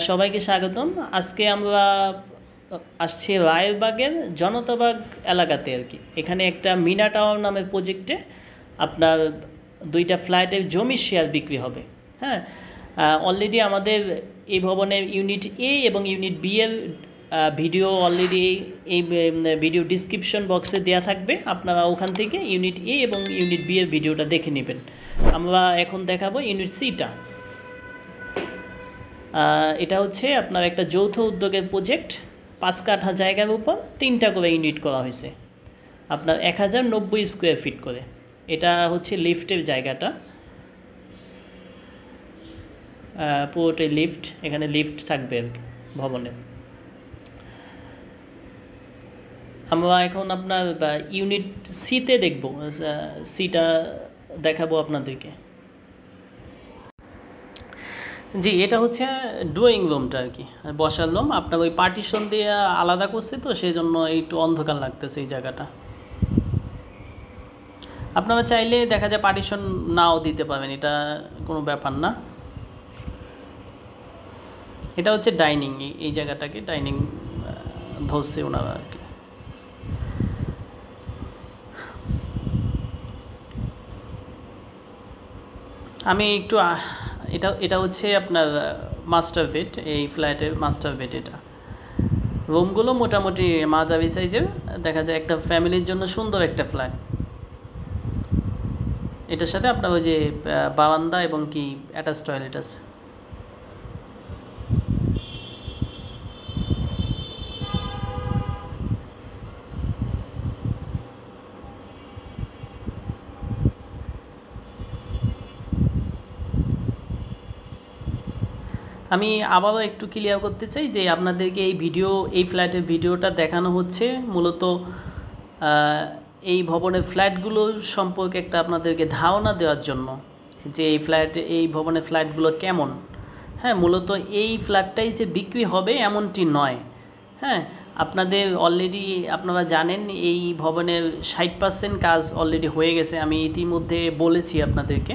সবাইকে স্বাগতম। আজকে আমরা আসছি রায়েরবাগের জনতাবাগ এলাকাতে আর কি। এখানে একটা মিনা টাওয়ার নামের প্রজেক্টে আপনার 2টা ফ্ল্যাটের জমি শেয়ার বিক্রি হবে। হ্যাঁ, অলরেডি আমাদের এই ভবনের ইউনিট এ এবং ইউনিট বি এর ভিডিও অলরেডি এই ভিডিও ডিসক্রিপশন বক্সে দেওয়া থাকবে। আপনারা ওখান থেকে ইউনিট এ এবং ইউনিট বি এর ভিডিওটা দেখে নেবেন। আমরা এখন দেখাবো ইউনিট সিটা। এটা হচ্ছে আপনার একটা যৌথ উদ্যোগের প্রজেক্ট। 5 কাঠা জায়গার উপর 3টা করে ইউনিট করা হয়েছে, আপনার 1090 স্কোয়ার ফিট করে। এটা হচ্ছে লিফটের জায়গাটা, পুরোটাই লিফট। এখানে লিফট থাকবে আর কি ভবনে। আমরা এখন আপনার ইউনিট সিতে দেখব, সিটা দেখাবো আপনাদেরকে। জি, এটা হচ্ছে ড্রয়িং রুমটা আর কি, বসার রুম। আপনার ওই পার্টিশন দিয়ে আলাদা করছে, তো সেই জন্য একটু অন্ধকার লাগতেছে এই জায়গাটা। আপনারা চাইলে দেখা যায় পার্টিশন নাও দিতে পারবেন, এটা কোনো ব্যাপার না। এটা হচ্ছে ডাইনিং, এই জায়গাটাকে ডাইনিং ধরছে ওনারা আর কি। আমি একটু এটা হচ্ছে আপনার মাস্টার বেড, এই ফ্ল্যাটের মাস্টার বেড। এটা রুমগুলো মোটামুটি মাঝারি সাইজের, দেখা যায় একটা ফ্যামিলির জন্য সুন্দর একটা ফ্ল্যাট। এটার সাথে আপনার ওই যে বারান্দা এবং কি অ্যাটাচ টয়লেট আছে। আমি আবারও একটু ক্লিয়ার করতে চাই যে আপনাদেরকে এই ফ্ল্যাটের ভিডিওটা দেখানো হচ্ছে মূলত এই ভবনের ফ্ল্যাটগুলো সম্পর্কে একটা আপনাদেরকে ধারণা দেওয়ার জন্য, যে এই ভবনের ফ্ল্যাটগুলো কেমন। হ্যাঁ, মূলত এই ফ্ল্যাটটাই যে বিক্রি হবে এমনটি নয়। হ্যাঁ, আপনাদের অলরেডি আপনারা জানেন এই ভবনের 60% কাজ অলরেডি হয়ে গেছে, আমি ইতিমধ্যে বলেছি আপনাদেরকে।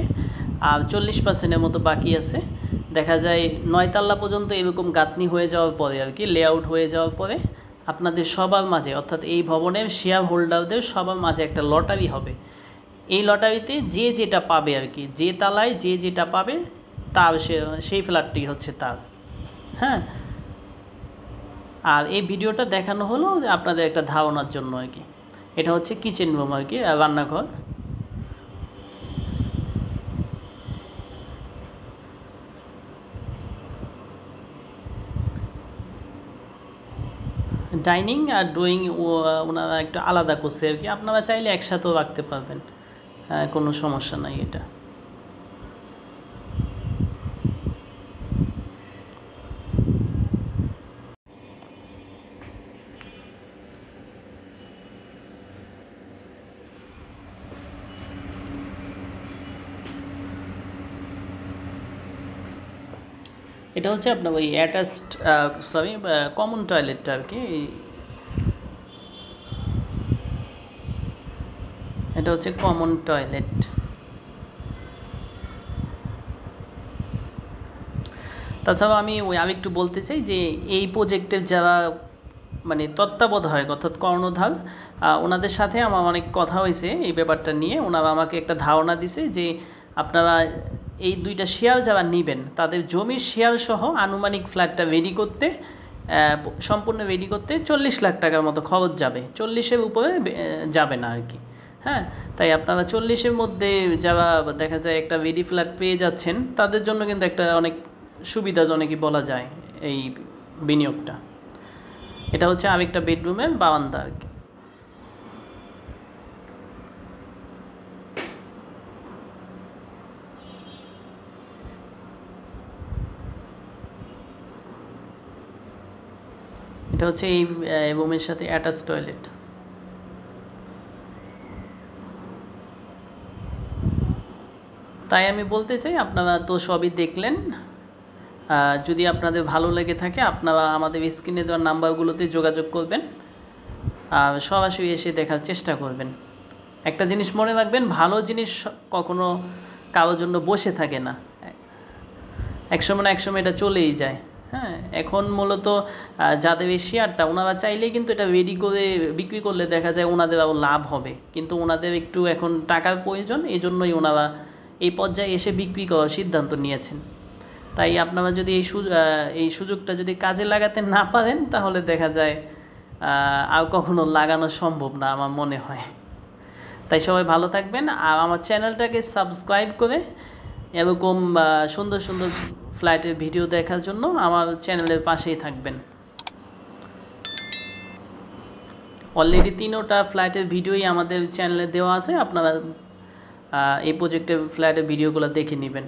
আর 40%-এর মতো বাকি আছে। দেখা যায় 9 তলা পর্যন্ত এরকম গাঁথনি হয়ে যাওয়ার পরে আর কি, লেআউট হয়ে যাওয়ার পরে আপনাদের সবার মাঝে, অর্থাৎ এই ভবনের শেয়ার হোল্ডারদের সবার মাঝে একটা লটারি হবে। এই লটারিতে যে যেটা পাবে আর কি, যে তালায় যে যেটা পাবে তার সেই ফ্ল্যাটটি হচ্ছে তার। হ্যাঁ, আর এই ভিডিওটা দেখানো হলো আপনাদের একটা ধারণার জন্য আর কি। এটা হচ্ছে কিচেন রুম আর কি, রান্নাঘর। ডাইনিং আর ড্রয়িং ওনারা একটু আলাদা করছে আর কি। আপনারা চাইলে একসাথেও রাখতে পারবেন, কোনো সমস্যা নাই। এটা হচ্ছে আপনার ওই অ্যাটাচড কমন টয়লেটটা আর কি। এটা হচ্ছে কমন টয়লেট। তাছাড়া আমি আরেকটু বলতে চাই যে এই প্রজেক্টের যারা মানে তত্ত্বাবধায়ক অর্থাৎ কর্ণধার, ওনাদের সাথে আমার অনেক কথা হয়েছে এই ব্যাপারটা নিয়ে। ওনারা আমাকে একটা ধারণা দিছে যে আপনারা এই 2টা শেয়ার যারা নেবেন তাদের জমির শেয়ার সহ আনুমানিক ফ্ল্যাটটা সম্পূর্ণ রেডি করতে 40 লাখ টাকার মতো খরচ যাবে, 40-এর উপরে যাবে না আর কি। হ্যাঁ, তাই আপনারা 40-এর মধ্যে যারা দেখা যায় একটা রেডি ফ্ল্যাট পেয়ে যাচ্ছেন, তাদের জন্য কিন্তু একটা অনেক সুবিধাজনকই বলা যায় এই বিনিয়োগটা। এটা হচ্ছে আরেকটা বেডরুমের বারান্দা আর কি। এটা হচ্ছে এই রুমের সাথে অ্যাটাচ টয়লেট। তাই আমি বলতে চাই আপনারা তো সবই দেখলেন। যদি আপনাদের ভালো লেগে থাকে আপনারা আমাদের স্ক্রিনে দেওয়া নাম্বারগুলোতে যোগাযোগ করবেন আর সরাসরি এসে দেখার চেষ্টা করবেন। একটা জিনিস মনে রাখবেন, ভালো জিনিস কখনো কারোর জন্য বসে থাকে না, একসময় না একসময় এটা চলেই যায়। হ্যাঁ, এখন মূলত যাদের এই শেয়ারটা, ওনারা চাইলেই কিন্তু এটা রেডি করে বিক্রি করলে দেখা যায় ওনাদের আরও লাভ হবে, কিন্তু ওনাদের একটু এখন টাকার প্রয়োজন, এই জন্যই ওনারা এই পর্যায়ে এসে বিক্রি করার সিদ্ধান্ত নিয়েছেন। তাই আপনারা যদি এই সুযোগটা যদি কাজে লাগাতে না পারেন, তাহলে দেখা যায় আর কখনো লাগানো সম্ভব না আমার মনে হয়। তাই সবাই ভালো থাকবেন, আর আমার চ্যানেলটাকে সাবস্ক্রাইব করে এরকম সুন্দর সুন্দর ফ্লাইটের ভিডিও দেখার জন্য আমার চ্যানেলের পাশেই থাকবেন। অলরেডি 3টা ফ্লাইটের ভিডিওই আমাদের চ্যানেলে দেওয়া আছে, আপনারা এই প্রজেক্টের ফ্লাইটের ভিডিওগুলো দেখে নেবেন।